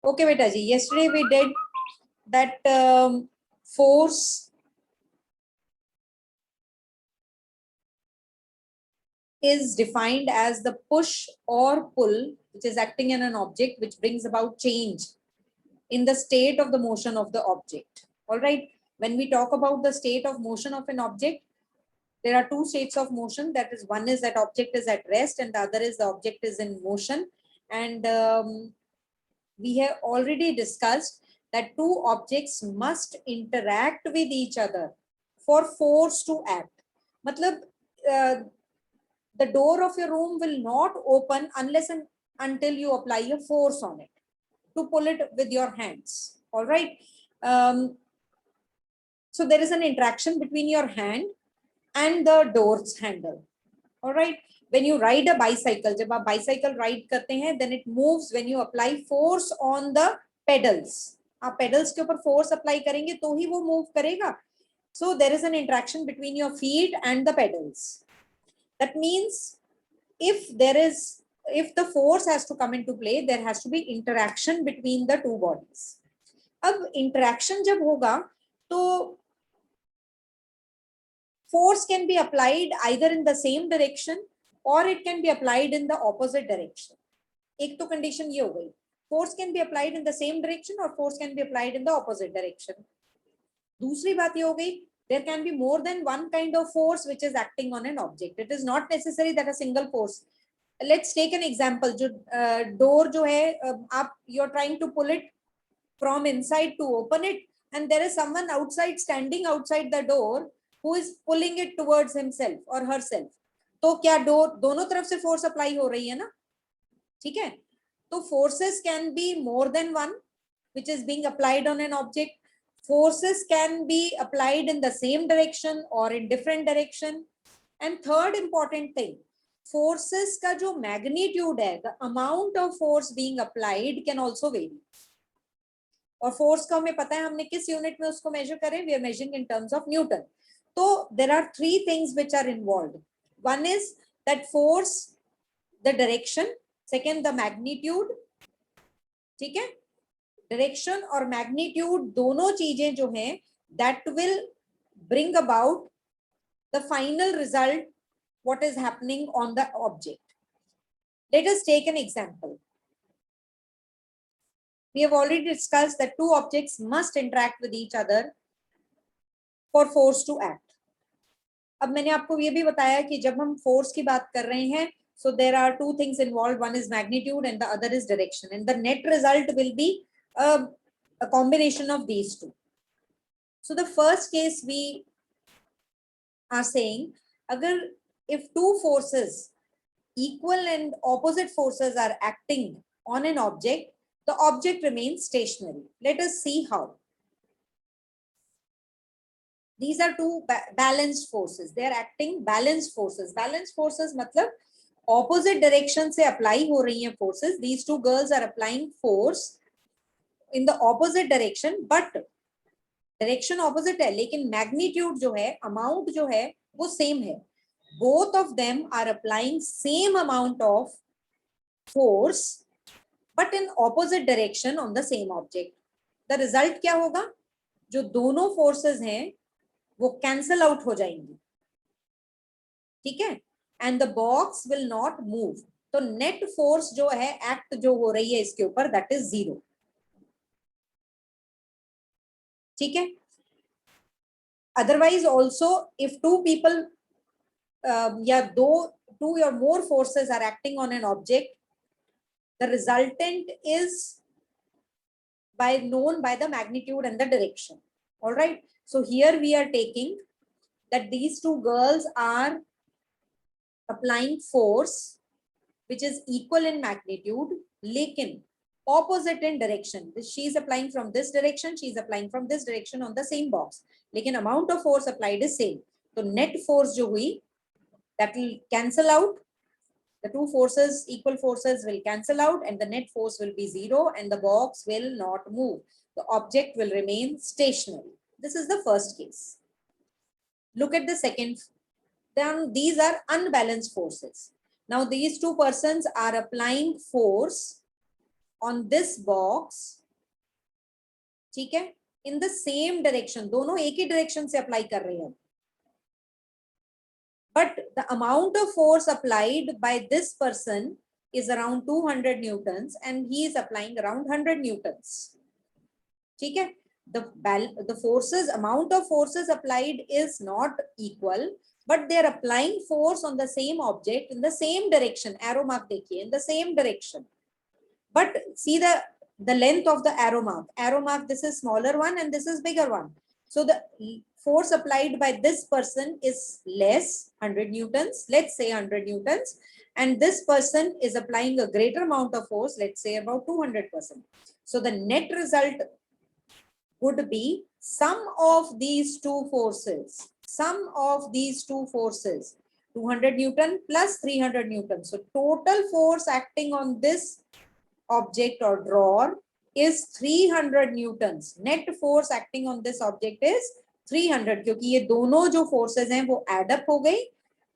Okay, beta ji. Yesterday we did that force is defined as the push or pull which is acting in an object which brings about change in the state of the motion of the object. All right. When we talk about the state of motion of an object, there are two states of motion. That is, one is that object is at rest and the other is the object is in motion. And we have already discussed that two objects must interact with each other for force to act. Matlab, uh, the door of your room will not open unless and until you apply a force on it to pull it with your hands. All right. So there is an interaction between your hand and the door's handle. All right. When you ride a bicycle, जब आप bicycle ride करते हैं, then it moves when you apply force on the pedals. आप pedals के ऊपर force apply करेंगे तो ही वो move करेगा. So there is an interaction between your feet and the pedals. That means if the force has to come into play, there has to be interaction between the two bodies. अब interaction जब होगा तो force can be applied either in the same direction or it can be applied in the opposite direction. एक तो condition ये हो गई, force can be applied in the same direction or force can be applied in the opposite direction. दूसरी बात ये हो गई, there can be more than one kind of force which is acting on an object. It is not necessary that a single force. Let's take an example. जो door जो है, आप you're trying to pull it from inside to open it, and there is someone outside standing outside the door who is pulling it towards himself or herself. तो क्या door दोनों तरफ से force apply हो रही है ना? ठीक है? तो forces can be more than one which is being applied on an object. Forces can be applied in the same direction or in different direction. And third important thing, forces का जो magnitude है, the amount of force being applied can also vary. और force का हमें पता है हमने किस यूनिट में उसको मेजर करें, we are measuring in terms of Newton. तो there are three things which are involved. One is that force, the direction, second the magnitude. ठीक है, डायरेक्शन और मैग्नीट्यूड दोनों चीजें जो हैं that will bring about the final result what is happening on the object. Let us take an example. We have already discussed that two objects must interact with each other for force to act. अब मैंने आपको ये भी बताया कि जब हम force की बात कर रहे हैं, so there are two things involved. One is magnitude and the other is direction, and the net result will be a combination of these two. So the first case we are saying, agar if two forces, equal and opposite forces are acting on an object, the object remains stationary. Let us see how. These are two balanced forces. They are acting balanced forces. Balanced forces मतलब opposite direction से apply हो रही हैं forces. These two girls are applying force in the opposite direction, but direction opposite है, लेकिन magnitude जो है, amount जो है, वो same है. Both of them are applying same amount of force but in opposite direction on the same object. The result क्या होगा? जो दोनों forces हैं वो cancel out हो जाएंगी. ठीक है? And the box will not move. तो net force जो है act जो हो रही है इसके ऊपर that is 0. ठीक है? Otherwise also if two people या two or more forces are acting on an object, the resultant is known by the magnitude and the direction. All right. So here we are taking that these two girls are applying force which is equal in magnitude, lekin opposite in direction. She is applying from this direction, she is applying from this direction on the same box. Lekin amount of force applied is same. So net force jo hui, that will cancel out. The two forces, equal forces will cancel out and the net force will be 0 and the box will not move. The object will remain stationary. This is the first case. Look at the second. Then these are unbalanced forces. Now these two persons are applying force on this box, ठीक है, in the same direction, दोनों एक ही direction से apply कर रहे हैं, but the amount of force applied by this person is around 200 newtons and he is applying around 100 newtons, ठीक है. The forces, amount of forces applied is not equal, but they are applying force on the same object in the same direction. Arrow mark देखिए, in the same direction, but see the length of the arrow mark. Arrow mark, this is smaller one and this is bigger one. So the force applied by this person is less, 100 newtons, let's say 100 newtons, and this person is applying a greater amount of force, let's say about 200%. So the net result would be sum of these two forces, 200 newton plus 300 newton. So total force acting on this object or drawer is 300 newtons. Net force acting on this object is 300, क्योंकि ये दोनों जो forces हैं वो add up हो गई.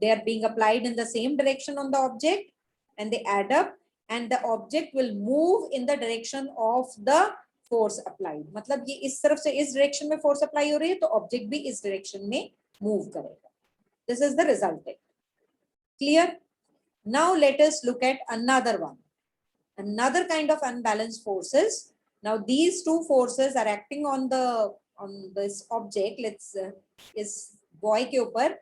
They are being applied in the same direction on the object and they add up and the object will move in the direction of the force applied. मतलब ये इस तरफ से इस direction में force apply हो रही है तो object भी इस direction में move करेगा. This is the resultant. Clear? Now let us look at another one. Another kind of unbalanced forces. Now these two forces are acting on this object. Let's is boy के ऊपर.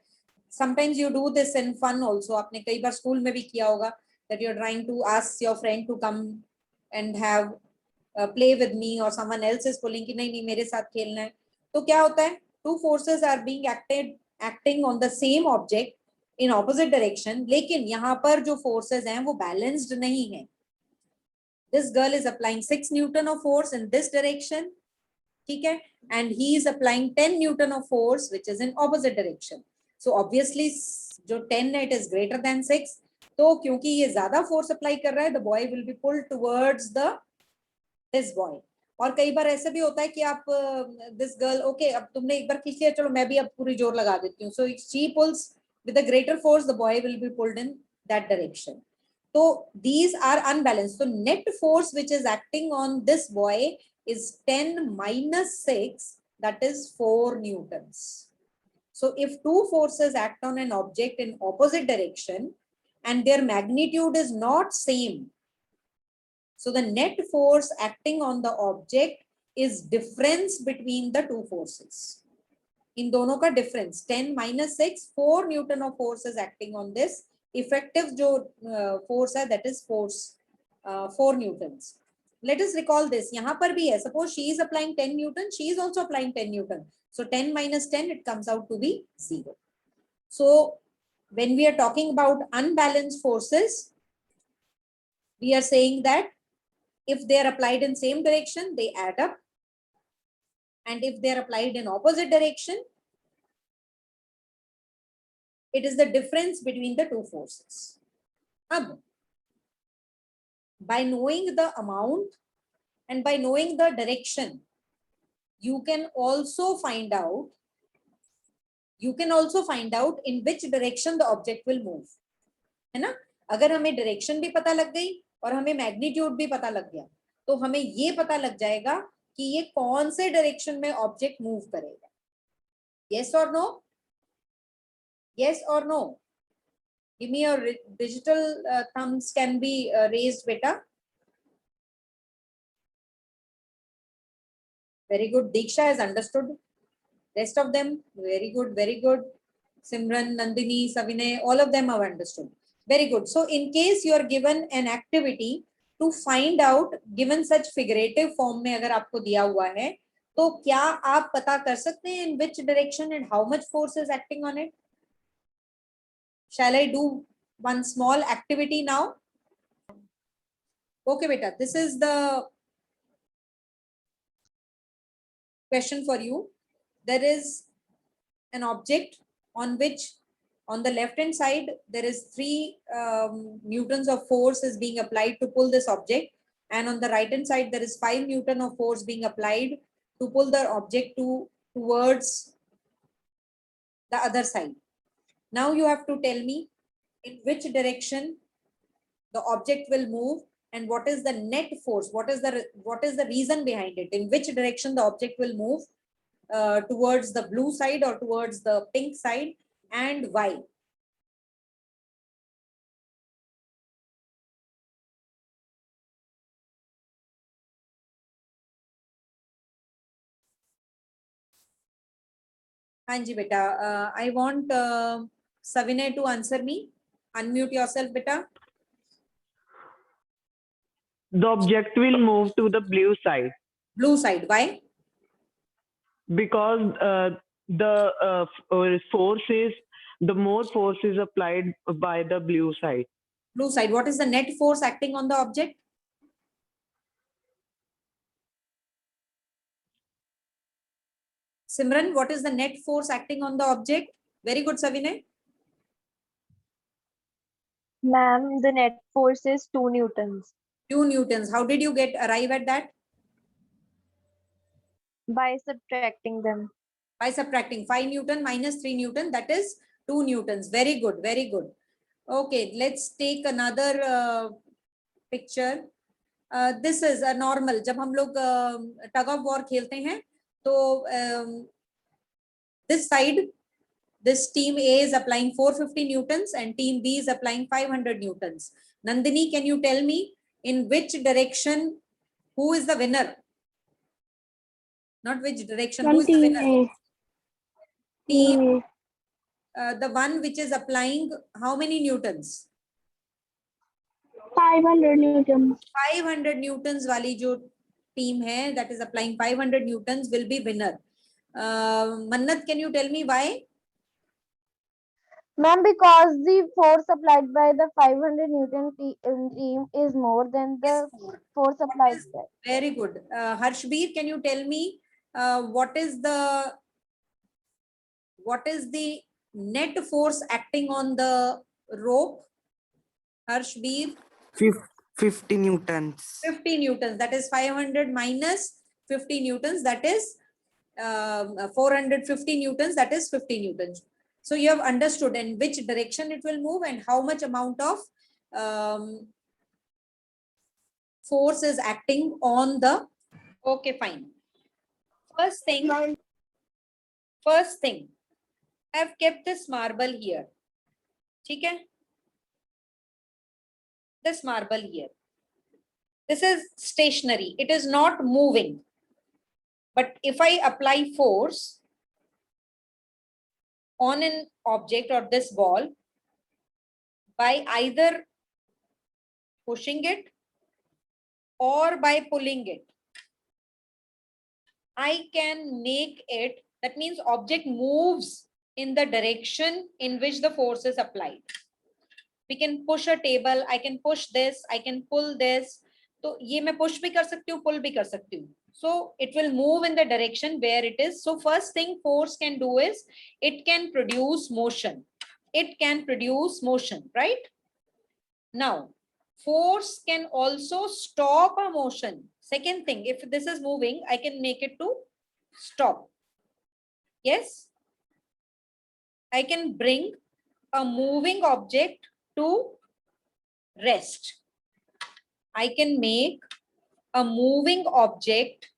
Sometimes you do this in fun also. आपने कई बार school में भी किया होगा that you're trying to ask your friend to come and have play with me, or someone else is pulling कि नहीं मेरे साथ खेलना है. तो क्या होता है? Two forces are being acting on the same object in opposite direction. लेकिन यहाँ पर जो forces हैं वो balanced नहीं है. This girl is applying 6 Newton of force in this direction, ठीक है, and he is applying 10 Newton of force which is in opposite direction. So obviously जो 10 है it is greater than 6. तो क्योंकि ये ज्यादा force apply कर रहा है, the boy will be pulled towards this boy. और कई बार ऐसा भी होता है कि आप this girl, okay, अब तुमने एक बार खींच लिया, चलो मैं भी अब पूरी जोर लगा देती हूँ. So she pulls with a greater force, the boy will be pulled in that direction. So these are unbalanced. So net force which is acting on this boy is 10 minus 6, that is 4 newtons. So if two forces act on an object in opposite direction and their magnitude is not same, so the net force acting on the object is difference between the two forces. In दोनों का difference, 10 minus 6, 4 Newton of force is acting on this. Effective जो force है, that is force 4 newtons. Let us recall this. यहाँ पर भी है. Suppose she is applying 10 Newton, she is also applying 10 Newton. So 10 minus 10, it comes out to be 0. So when we are talking about unbalanced forces, we are saying that if they are applied in same direction, they add up. And if they are applied in opposite direction, it is the difference between the two forces. Ab, by knowing the amount and by knowing the direction, you can also find out in which direction the object will move. है ना? अगर हमें direction भी पता लग गई और हमें magnitude भी पता लग गया, तो हमें ये पता लग जाएगा कि ये कौन से direction में object move करेगा. Yes or no? Yes or no? Give me your digital thumbs can be raised, beta. Very good. Diksha has understood. Rest of them, very good, very good. Simran, Nandini, Savinay, all of them have understood. Very good. So in case you are given an activity to find out, given such figurative form में अगर आपको दिया हुआ है, तो क्या आप पता कर सकते हैं in which direction and how much force is acting on it? Shall I do one small activity now? Okay, beta, this is the question for you. There is an object on which on the left hand side there is 3 newtons of force is being applied to pull this object, and on the right hand side there is 5 Newton of force being applied to pull the object towards the other side. Now you have to tell me in which direction the object will move and what is the net force, what is the reason behind it, in which direction the object will move, towards the blue side or towards the pink side, and why. Hanji beta, I want Savinay to answer me. Unmute yourself, beta. The object will move to the blue side Blue side. Why? because force is, the more force is applied by the blue side. Blue side. What is the net force acting on the object? Simran, what is the net force acting on the object? Very good, Savinay. Ma'am, the net force is 2 newtons. 2 newtons. How did you arrive at that? By subtracting them. By subtracting 5 Newton minus 3 Newton, that is 2 Newtons. Very good, very good. Okay, let's take another picture. This is a normal. जब हम लोग tug of war खेलते हैं, तो this side, this team A is applying 450 Newtons and team B is applying 500 Newtons. Nandini, can you tell me in which direction, who is the winner? Not which direction, who is the winner? Team, the one which is applying how many newtons? 500 newtons. 500 newtons वाली जो team है, that is applying 500 newtons, will be winner. Mannat, can you tell me why? Ma'am, because the force applied by the 500 Newton team is more than the force applied by. Very good. Harshbir, can you tell me what is the net force acting on the rope? Harshbir? 50 newtons. 50 newtons. That is 500 minus 50 newtons. That is 450 newtons. That is 50 newtons. So you have understood in which direction it will move and how much amount of force is acting on the. Okay, fine. First thing, I've kept this marble here. Okay? This marble here. This is stationary. It is not moving. But if I apply force on an object or this ball by either pushing it or by pulling it, I can make it, that means object moves in the direction in which the force is applied. We can push a table, I can push this, I can pull this. So ये मैं push भी कर सकती हूँ, pull भी कर सकती हूँ. So it will move in the direction where it is. So first thing force can do is it can produce motion. It can produce motion, right? Now, force can also stop a motion. Second thing, if this is moving, I can make it to stop. Yes? I can bring a moving object to rest. I can make a moving object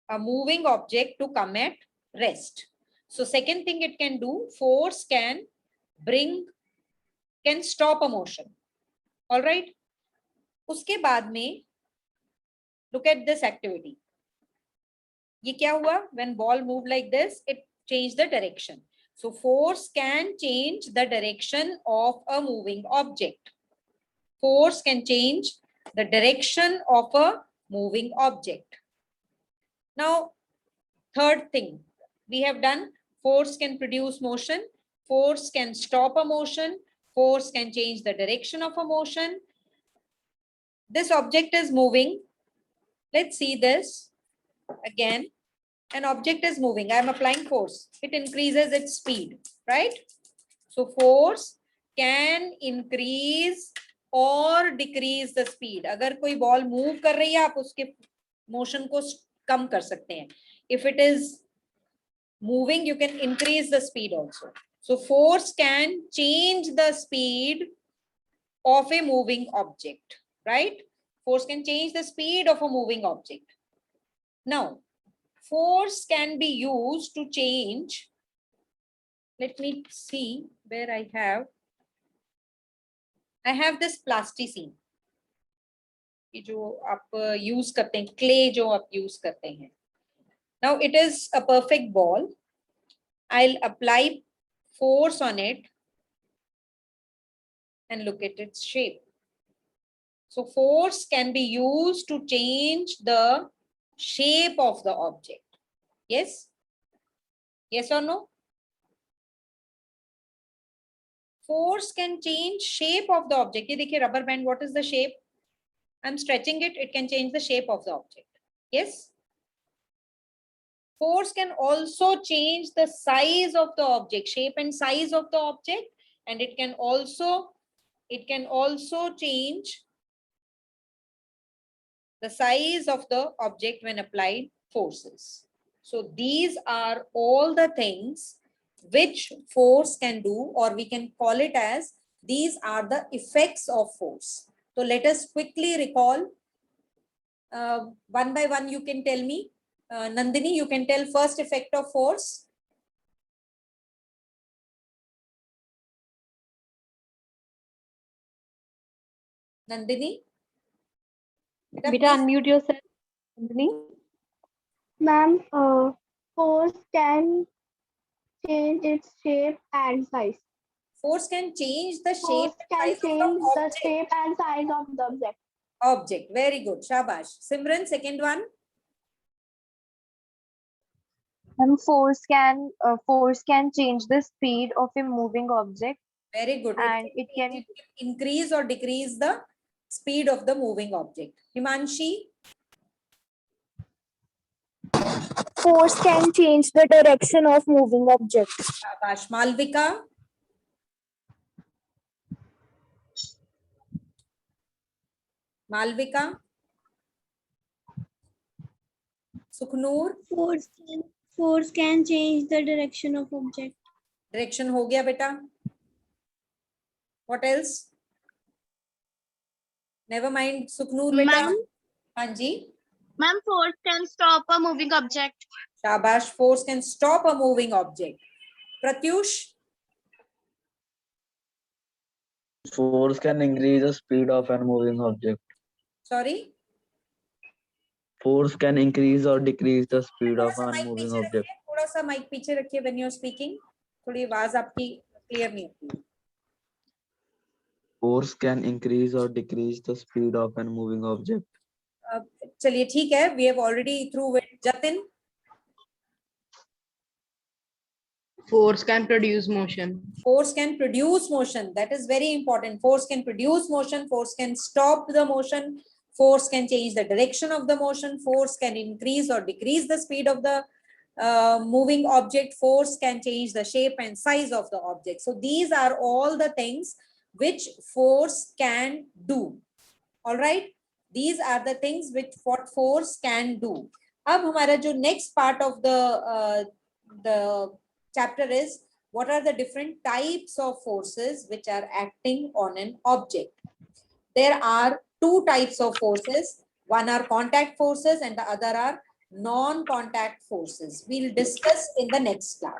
to come at rest. So second thing it can do, force can stop a motion. All right. उसके बाद में, look at this activity. ये क्या हुआ? When ball moved like this, it changed the direction. So force can change the direction of a moving object. Force can change the direction of a moving object. Now, third thing we have done, force can produce motion, force can stop a motion, force can change the direction of a motion. This object is moving. Let's see this again. An object is moving. I am applying force. It increases its speed, right? So force can increase or decrease the speed. अगर कोई ball move कर रही है, आप उसके motion को कम कर सकते हैं. If it is moving, you can increase the speed also. So force can change the speed of a moving object. right? Force can change the speed of a moving object. Now, force can be used to change. Let me see where I have this plasticine. ये जो आप use करते हैं, clay जो आप use करते हैं. Now it is a perfect ball. I'll apply force on it and look at its shape. So force can be used to change the shape of the object. Yes? Yes or no? Force can change shape of the object. ये देखिए rubber band, what is the shape? I'm stretching it, it can change the shape of the object. Yes? Force can also change the size of the object, shape and size of the object, and it can also change the size of the object when applied forces. So these are all the things which force can do, or we can call it as these are the effects of force. So let us quickly recall one by one. You can tell me, Nandini, you can tell first effect of force. Nandini? Beta, please. unmute yourself. Nandini. Ma'am, force can change its shape and size. Force can change the shape Force and can size of change the the object. shape and size of the object. Object. Very good. Shabash. Simran, second one. And force can change the speed of a moving object, Very good. and it can increase or decrease the speed of the moving object. Himanshi? Force can change the direction of moving objects. Shabash. Malvika? Malvika? Sukhnoor? Force can change the direction of object. Direction हो गया बेटा. What else? Never mind. Sukhnoor बेटा. Ma'am? हाँ जी. Ma'am, force can stop a moving object. Shabash. Force can stop a moving object. Pratyush? Force can increase the speed of a moving object. Sorry? Force can increase or decrease the speed थोड़ा of सा a mic moving पीछे object. रखिए. थोड़ा सा mic पीछे रखिए when you're speaking. थोड़ी आवाज आपकी क्लियर नहीं होती. Force can increase or decrease the speed of a moving object. चलिए ठीक है. We have already through it. Jatin? Force can produce motion. Force can produce motion. That is very important. Force can produce motion. Force can stop the motion. Force can change the direction of the motion. Force can increase or decrease the speed of the moving object. Force can change the shape and size of the object. So these are all the things which force can do. All right. These are the things which what force can do. अब हमारा जो next part of the chapter is what are the different types of forces which are acting on an object. There are two types of forces. One are contact forces and the other are non-contact forces. We'll discuss in the next class.